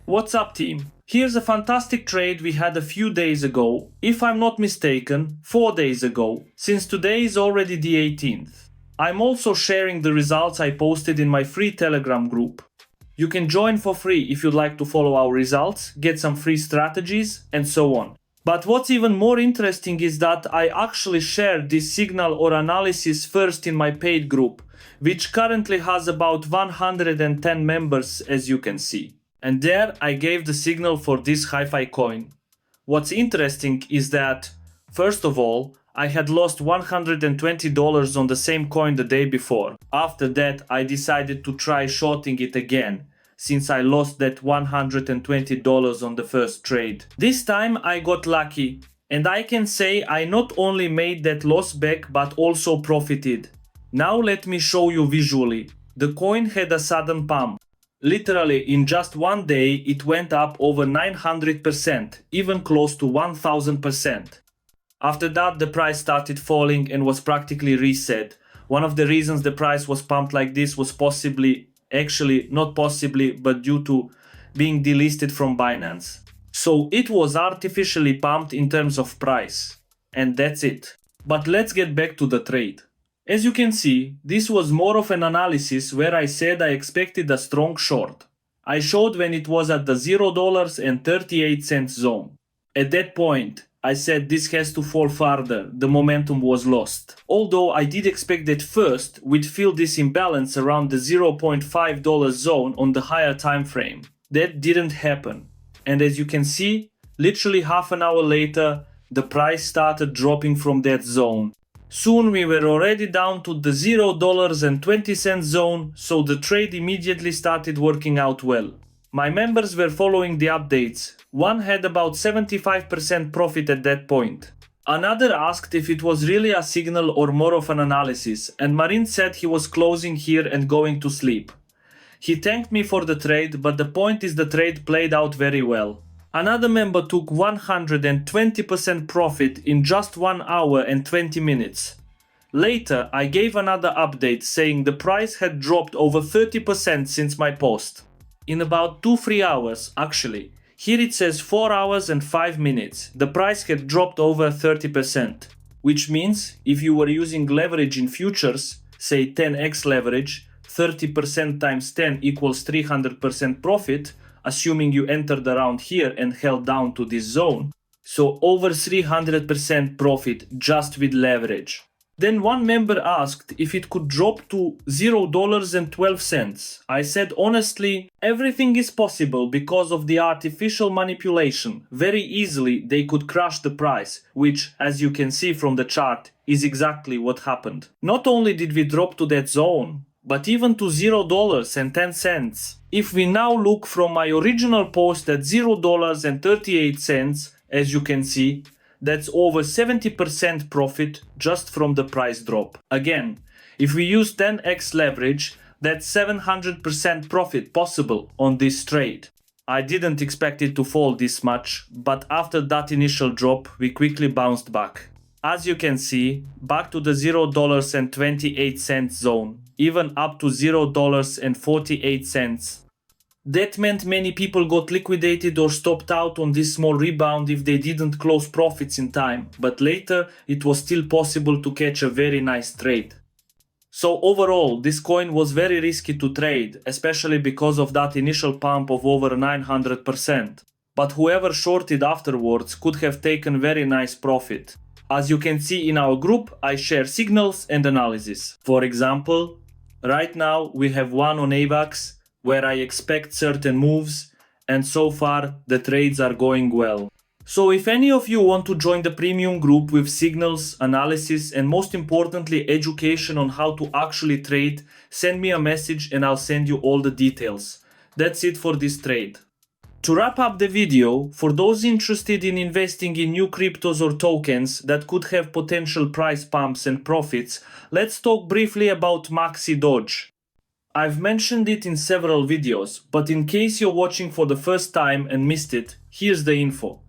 What's up, team? Here's a fantastic trade we had a few days ago, if I'm not mistaken, 4 days ago, since today is already the 18th. I'm also sharing the results I posted in my free Telegram group. You can join for free if you'd like to follow our results, get some free strategies, and so on. But what's even more interesting is that I actually shared this signal or analysis first in my paid group, which currently has about 110 members, as you can see. And there I gave the signal for this HiFi coin. What's interesting is that, first of all, I had lost $120 on the same coin the day before. After that, I decided to try shorting it again, since I lost that $120 on the first trade. This time I got lucky, and I can say I not only made that loss back but also profited. Now let me show you visually. The coin had a sudden pump. Literally, in just one day, it went up over 900%, even close to 1000%. After that, the price started falling and was practically reset. One of the reasons the price was pumped like this was but due to being delisted from Binance. So it was artificially pumped in terms of price. And that's it. But let's get back to the trade. As you can see, this was more of an analysis where I said I expected a strong short. I showed when it was at the $0.38 zone. At that point, I said this has to fall further, the momentum was lost. Although I did expect that first we'd feel this imbalance around the $0.5 zone on the higher time frame. That didn't happen. And as you can see, literally half an hour later, the price started dropping from that zone. Soon we were already down to the $0.20 zone, so the trade immediately started working out well. My members were following the updates. One had about 75% profit at that point. Another asked if it was really a signal or more of an analysis, and Marin said he was closing here and going to sleep. He thanked me for the trade, but the point is the trade played out very well. Another member took 120% profit in just 1 hour and 20 minutes. Later, I gave another update saying the price had dropped over 30% since my post. In about 2-3 hours, actually. Here it says 4 hours and 5 minutes. The price had dropped over 30%. Which means, if you were using leverage in futures, say 10x leverage, 30% times 10 equals 300% profit, assuming you entered around here and held down to this zone. So over 300% profit just with leverage. Then one member asked if it could drop to $0.12. I said honestly, everything is possible because of the artificial manipulation. Very easily they could crash the price, which, as you can see from the chart, is exactly what happened. Not only did we drop to that zone, but even to $0.10. If we now look from my original post at $0.38, as you can see, that's over 70% profit just from the price drop. Again, if we use 10x leverage, that's 700% profit possible on this trade. I didn't expect it to fall this much, but after that initial drop, we quickly bounced back. As you can see, back to the $0.28 zone, even up to $0.48. That meant many people got liquidated or stopped out on this small rebound if they didn't close profits in time, but later it was still possible to catch a very nice trade. So overall, this coin was very risky to trade, especially because of that initial pump of over 900%. But whoever shorted afterwards could have taken very nice profit. As you can see in our group, I share signals and analysis. For example, right now we have one on AVAX where I expect certain moves, and so far the trades are going well. So if any of you want to join the premium group with signals, analysis, and most importantly education on how to actually trade, send me a message and I'll send you all the details. That's it for this trade. To wrap up the video, for those interested in investing in new cryptos or tokens that could have potential price pumps and profits, let's talk briefly about Maxi Doge. I've mentioned it in several videos, but in case you're watching for the first time and missed it, here's the info.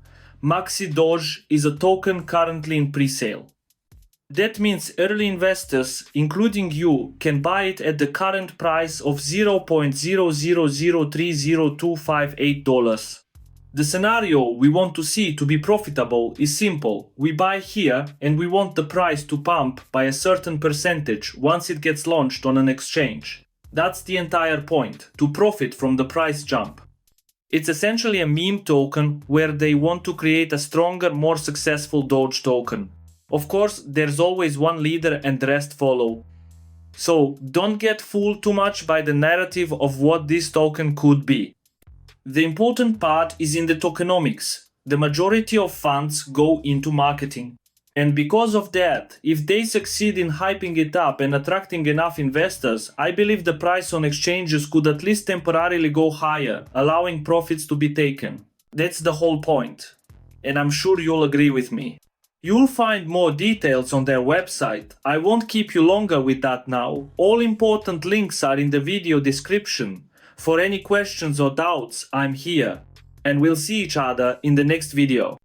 Maxi Doge is a token currently in pre-sale. That means early investors, including you, can buy it at the current price of $0.000300258. The scenario we want to see to be profitable is simple. We buy here and we want the price to pump by a certain percentage once it gets launched on an exchange. That's the entire point, to profit from the price jump. It's essentially a meme token where they want to create a stronger, more successful Doge token. Of course, there's always one leader and the rest follow. So don't get fooled too much by the narrative of what this token could be. The important part is in the tokenomics. The majority of funds go into marketing. And because of that, if they succeed in hyping it up and attracting enough investors, I believe the price on exchanges could at least temporarily go higher, allowing profits to be taken. That's the whole point. And I'm sure you'll agree with me. You'll find more details on their website. I won't keep you longer with that now. All important links are in the video description. For any questions or doubts, I'm here. And we'll see each other in the next video.